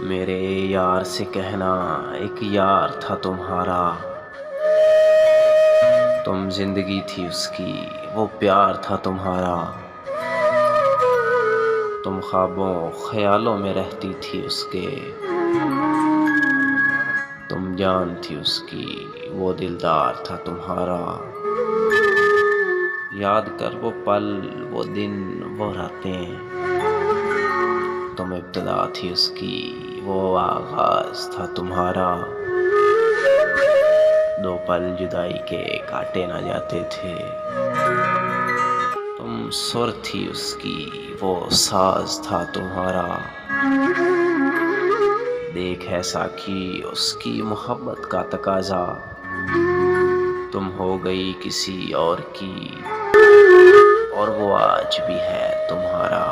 میرے یار سے کہنا ایک یار تھا تمہارا، تم زندگی تھی اس کی، وہ پیار تھا تمہارا، تم خوابوں خیالوں میں رہتی تھی اس کے، تم جان تھی اس کی، وہ دلدار تھا تمہارا۔ یاد کر وہ پل، وہ دن، وہ راتیں، تم ابتدا تھی اس کی، وہ آغاز تھا تمہارا۔ دو پل جدائی کے کاٹے نہ جاتے تھے، تم سر تھی اس کی، وہ ساز تھا تمہارا۔ دیکھ ہے ساقی اس کی محبت کا تقاضا، تم ہو گئی کسی اور کی، اور وہ آج بھی ہے تمہارا۔